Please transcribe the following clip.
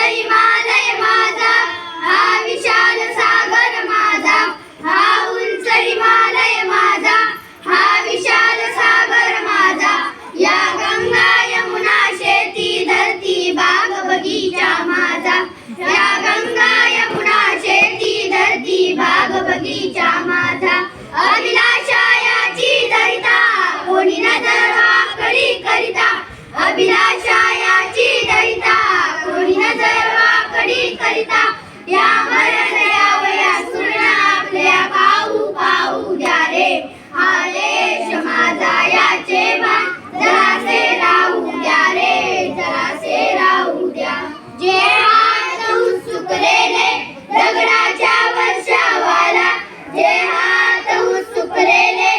हिमालय माझा, हा विशाल सागर माझा, हा उंच हिमालय माझा, हा विशाल सागर माझा. या गंगा यमुना शेती धरती बाग बगीचा माझा, या गंगा यमुना शेती धरती बाग बगीचा माझा. अभिलाषा याची धरिता कोणी नजर वाकडी करिता, अभिलाषा याची धरिता कोणी नजर वाकडी करिता. या मरण यावया सुना आपल्या पाहू पाहू द्या रे, हा देश माझा याचे भान जरासे राहू द्या रे, जरासे राहू द्या. जे हात उत्सुकलेले दगडाच्या वर्षावाला, जे हात उत्सुकलेले